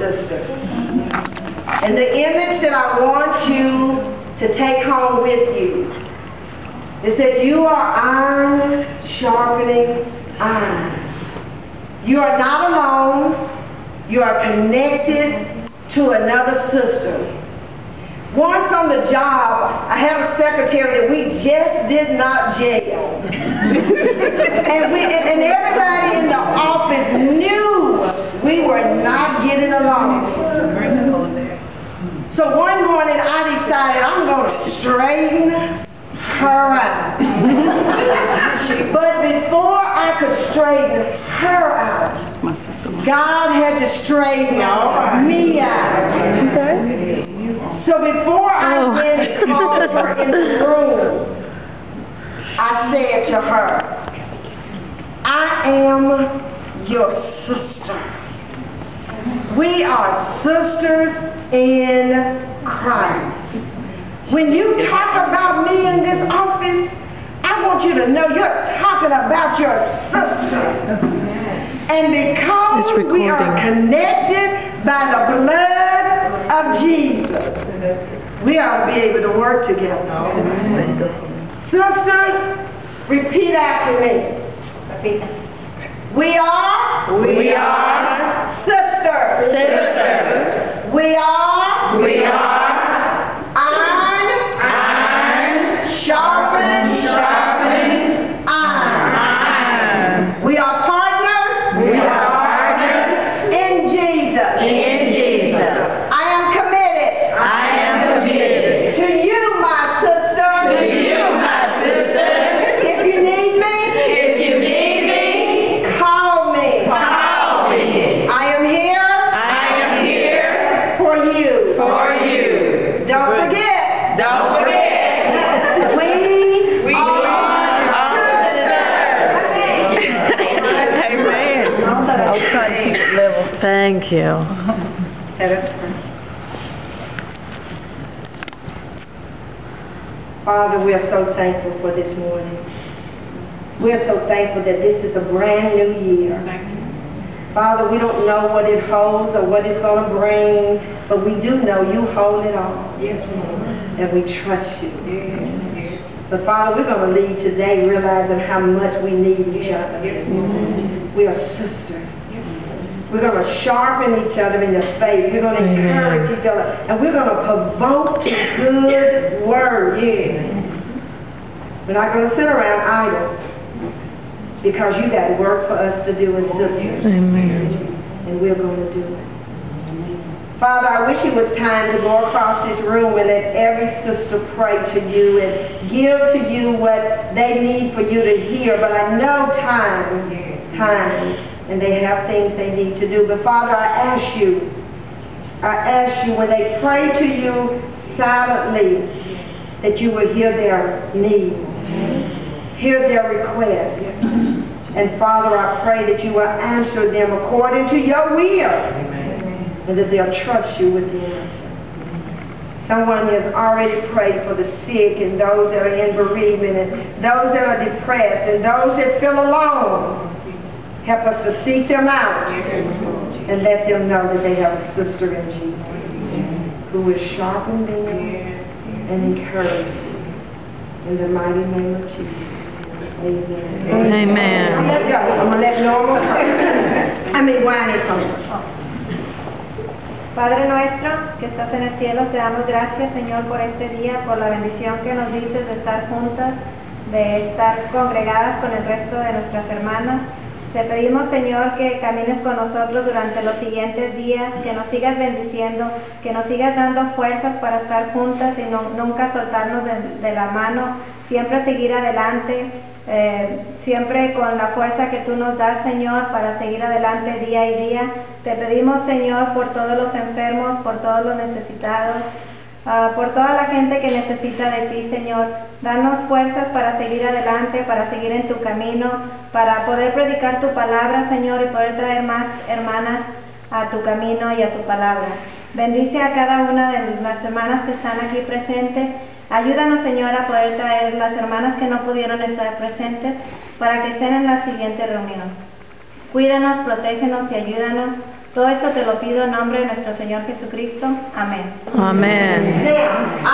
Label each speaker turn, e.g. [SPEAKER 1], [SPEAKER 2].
[SPEAKER 1] sisters. And the image that I want you to take home with you is that you are iron sharpening iron. You are not alone. You are connected to another sister. Once on the job, I had a secretary that we just did not jail. and everybody in the office knew we were not getting along. So one morning I decided I'm going to straighten her out. But before I could straighten her out, God had to straighten me out. So before I went and called her in the room, I said to her, I am your sister. We are sisters in Christ. When you talk about me in this office, I want you to know you're talking about your sister. And because we are connected by the blood of Jesus, we ought to be able to work together. Sisters, repeat after me. We are sisters. We are iron sharpening iron. We are partners in Jesus. I am committed to you, my sister. If you need me, call me. I am here for you. Don't forget. We are sisters.
[SPEAKER 2] Amen. I'll try to keep it level. Thank you.
[SPEAKER 1] Let us pray. Father, we are so thankful for this morning. We are so thankful that this is a brand new year. Father, we don't know what it holds or what it's going to bring, but we do know you hold it all. And we trust you. But Father, we're going to leave today realizing how much we need each other. We are sisters. We're going to sharpen each other in the faith. We're going to encourage each other. And we're going to provoke to good words. We're not going to sit around idle. Because you got work for us to do as sisters. And we're going to do it. Father, I wish it was time to go across this room and let every sister pray to you and give to you what they need for you to hear. But I know time, and they have things they need to do. But Father, I ask you when they pray to you silently, that you will hear their needs, hear their requests. And Father, I pray that you will answer them according to your will. And that they'll trust you with the answer. Someone has already prayed for the sick and those that are in bereavement and those that are depressed and those that feel alone. Help us to seek them out and let them know that they have a sister in Jesus who will sharpen them and encourage them. In the mighty name of Jesus. Amen. I'm going to let Norma Wine come.
[SPEAKER 3] Padre nuestro que estás en el cielo, te damos gracias, Señor, por este día, por la bendición que nos dices de estar juntas, de estar congregadas con el resto de nuestras hermanas. Te pedimos, Señor, que camines con nosotros durante los siguientes días, que nos sigas bendiciendo, que nos sigas dando fuerzas para estar juntas y nunca soltarnos de la mano, siempre seguir adelante, siempre con la fuerza que tú nos das, Señor, para seguir adelante día y día. Te pedimos, Señor, por todos los enfermos, por todos los necesitados, por toda la gente que necesita de ti, Señor. Danos fuerzas para seguir adelante, para seguir en tu camino, para poder predicar tu palabra, Señor, y poder traer más hermanas a tu camino y a tu palabra. Bendice a cada una de las hermanas que están aquí presentes. Ayúdanos, Señor, a poder traer las hermanas que no pudieron estar presentes para que estén en la siguiente reunión. Cuídanos, protégenos y ayúdanos Todo esto te lo pido en nombre de nuestro Señor Jesucristo. Amén.
[SPEAKER 2] Amén.
[SPEAKER 1] Now,